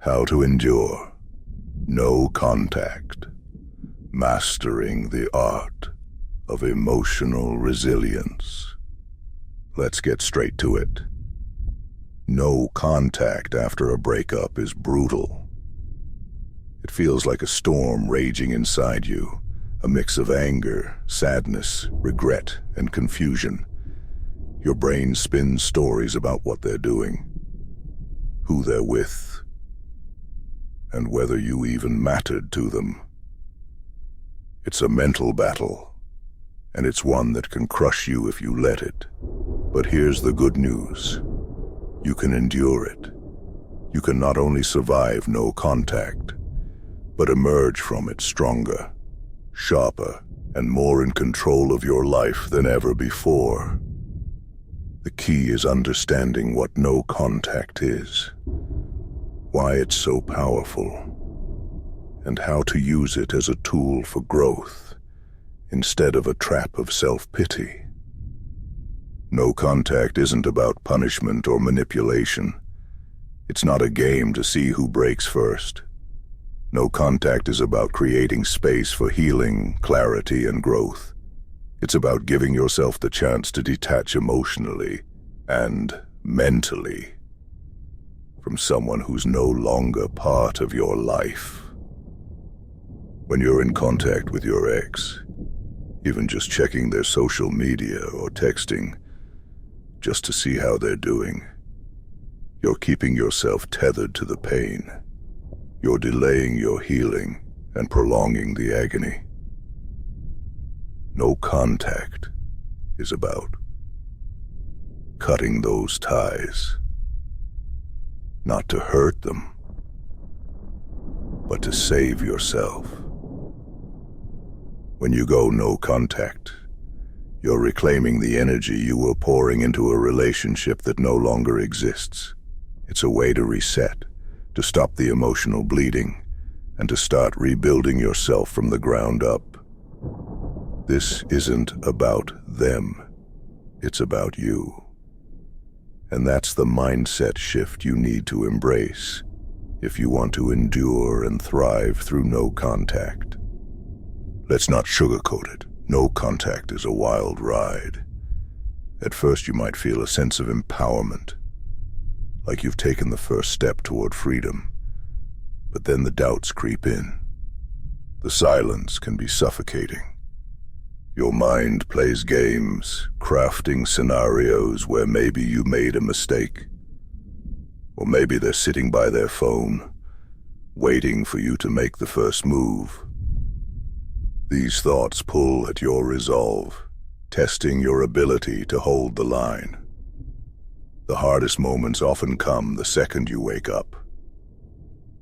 How to endure. No contact. Mastering the art of emotional resilience. Let's get straight to it. No contact after a breakup is brutal. It feels like a storm raging inside you, a mix of anger, sadness, regret, and confusion. Your brain spins stories about what they're doing, who they're with, and whether you even mattered to them. It's a mental battle, and it's one that can crush you if you let it. But here's the good news. You can endure it. You can not only survive no contact, but emerge from it stronger, sharper, and more in control of your life than ever before. The key is understanding what no contact is, why it's so powerful, and how to use it as a tool for growth instead of a trap of self-pity. No contact isn't about punishment or manipulation. It's not a game to see who breaks first. No contact is about creating space for healing, clarity, and growth. It's about giving yourself the chance to detach emotionally and mentally from someone who's no longer part of your life. When you're in contact with your ex, even just checking their social media or texting just to see how they're doing, you're keeping yourself tethered to the pain. You're delaying your healing and prolonging the agony. No contact is about cutting those ties, not to hurt them, but to save yourself. When you go no contact, you're reclaiming the energy you were pouring into a relationship that no longer exists. It's a way to reset, to stop the emotional bleeding, and to start rebuilding yourself from the ground up. This isn't about them. It's about you. And that's the mindset shift you need to embrace if you want to endure and thrive through no contact. Let's not sugarcoat it. No contact is a wild ride. At first you might feel a sense of empowerment, like you've taken the first step toward freedom. But then the doubts creep in. The silence can be suffocating. Your mind plays games, crafting scenarios where maybe you made a mistake. Or maybe they're sitting by their phone, waiting for you to make the first move. These thoughts pull at your resolve, testing your ability to hold the line. The hardest moments often come the second you wake up.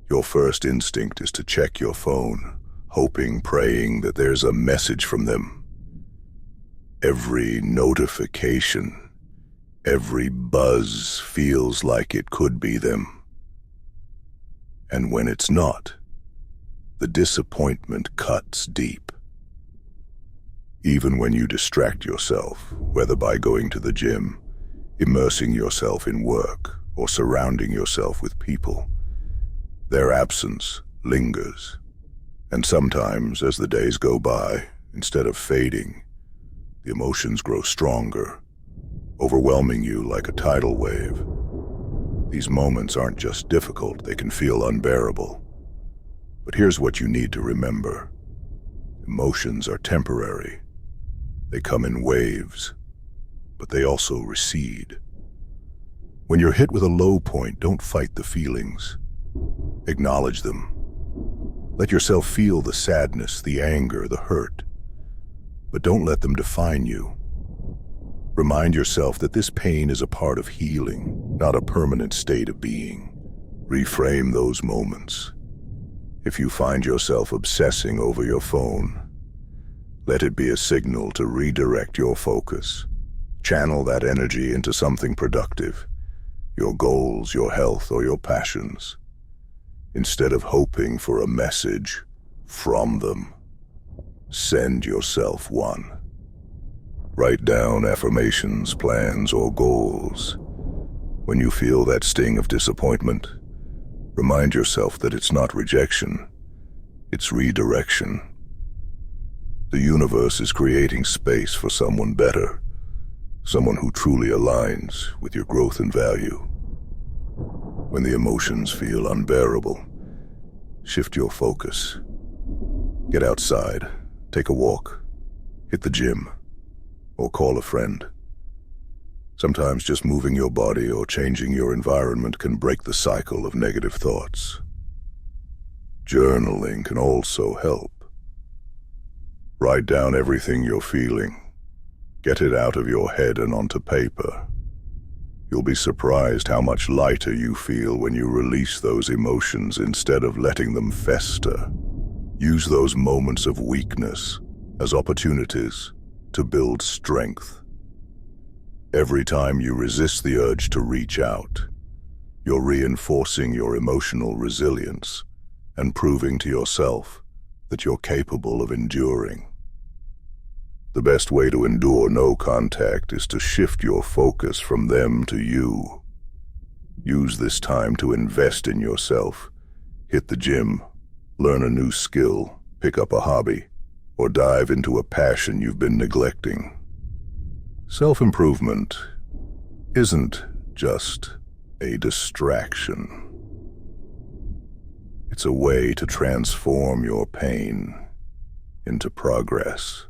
Your first instinct is to check your phone, hoping, praying that there's a message from them. Every notification, every buzz feels like it could be them. And when it's not, the disappointment cuts deep. Even when you distract yourself, whether by going to the gym, immersing yourself in work, or surrounding yourself with people, their absence lingers. And sometimes, as the days go by, instead of fading, the emotions grow stronger, overwhelming you like a tidal wave. These moments aren't just difficult, they can feel unbearable. But here's what you need to remember. Emotions are temporary. They come in waves, but they also recede. When you're hit with a low point, don't fight the feelings. Acknowledge them. Let yourself feel the sadness, the anger, the hurt. But don't let them define you. Remind yourself that this pain is a part of healing, not a permanent state of being. Reframe those moments. If you find yourself obsessing over your phone, let it be a signal to redirect your focus. Channel that energy into something productive, your goals, your health, or your passions, instead of hoping for a message from them. Send yourself one. Write down affirmations, plans, or goals. When you feel that sting of disappointment, Remind yourself that it's not rejection, it's redirection. The universe is creating space for someone better, someone who truly aligns with your growth and value. When the emotions feel unbearable, shift your focus. Get outside, take a walk, hit the gym, or call a friend. Sometimes just moving your body or changing your environment can break the cycle of negative thoughts. Journaling can also help. Write down everything you're feeling. Get it out of your head and onto paper. You'll be surprised how much lighter you feel when you release those emotions instead of letting them fester. Use those moments of weakness as opportunities to build strength. Every time you resist the urge to reach out, you're reinforcing your emotional resilience and proving to yourself that you're capable of enduring. The best way to endure no contact is to shift your focus from them to you. Use this time to invest in yourself. Hit the gym, learn a new skill, pick up a hobby, or dive into a passion you've been neglecting. Self-improvement isn't just a distraction. It's a way to transform your pain into progress.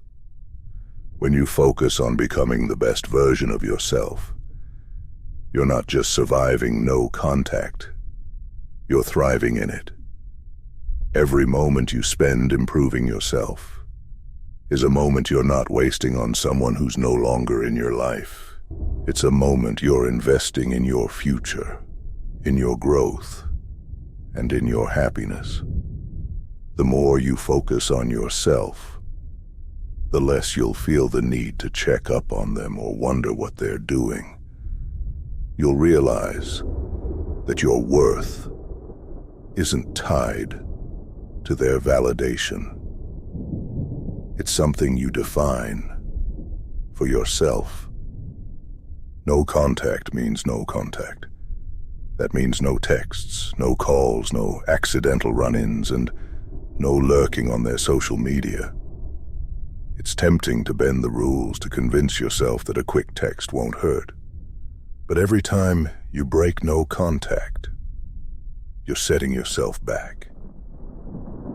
When you focus on becoming the best version of yourself, you're not just surviving no contact, you're thriving in it. Every moment you spend improving yourself is a moment you're not wasting on someone who's no longer in your life. It's a moment you're investing in your future, in your growth, and in your happiness. The more you focus on yourself, the less you'll feel the need to check up on them or wonder what they're doing. You'll realize that your worth isn't tied to their validation. It's something you define for yourself. No contact means no contact. That means no texts, no calls, no accidental run-ins, and no lurking on their social media. It's tempting to bend the rules to convince yourself that a quick text won't hurt. But every time you break no contact, you're setting yourself back.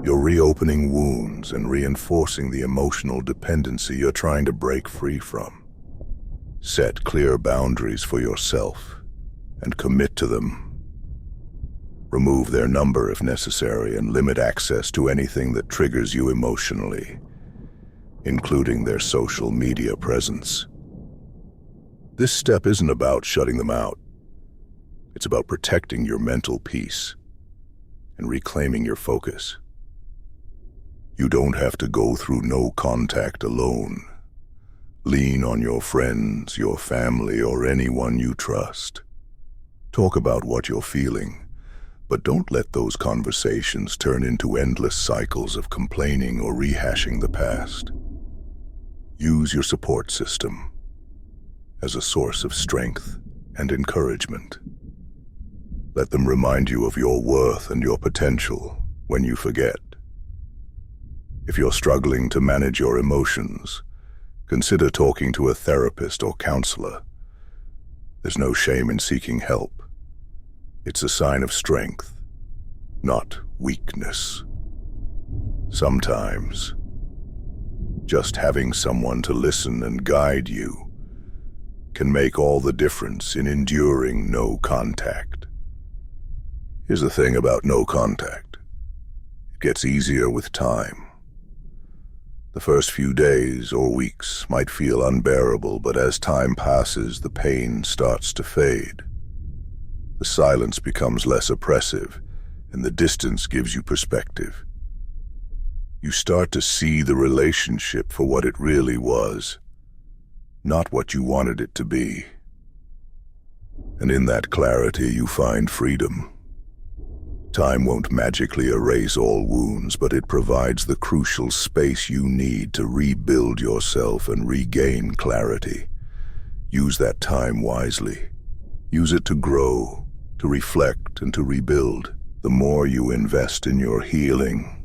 You're reopening wounds and reinforcing the emotional dependency you're trying to break free from. Set clear boundaries for yourself and commit to them. Remove their number if necessary and limit access to anything that triggers you emotionally, including their social media presence. This step isn't about shutting them out. It's about protecting your mental peace and reclaiming your focus. You don't have to go through no contact alone. Lean on your friends, your family, or anyone you trust. Talk about what you're feeling, but don't let those conversations turn into endless cycles of complaining or rehashing the past. Use your support system as a source of strength and encouragement. Let them remind you of your worth and your potential when you forget. If you're struggling to manage your emotions, consider talking to a therapist or counselor. There's no shame in seeking help. It's a sign of strength, not weakness. Sometimes, just having someone to listen and guide you can make all the difference in enduring no contact. Here's the thing about no contact. It gets easier with time. The first few days or weeks might feel unbearable, but as time passes, the pain starts to fade. The silence becomes less oppressive, and the distance gives you perspective. You start to see the relationship for what it really was, not what you wanted it to be. And in that clarity, you find freedom. Time won't magically erase all wounds, but it provides the crucial space you need to rebuild yourself and regain clarity. Use that time wisely. Use it to grow, to reflect, and to rebuild. The more you invest in your healing,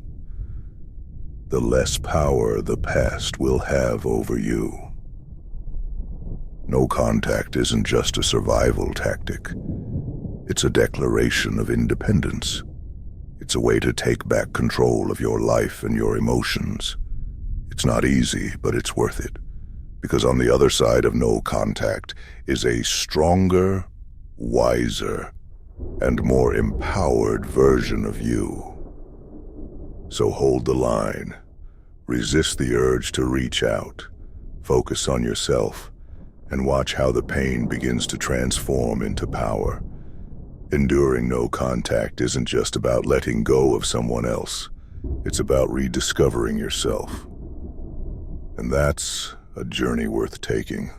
the less power the past will have over you. No contact isn't just a survival tactic. It's a declaration of independence. It's a way to take back control of your life and your emotions. It's not easy, but it's worth it. Because on the other side of no contact is a stronger, wiser, and more empowered version of you. So hold the line. Resist the urge to reach out. Focus on yourself and watch how the pain begins to transform into power. Enduring no contact isn't just about letting go of someone else. It's about rediscovering yourself. And that's a journey worth taking.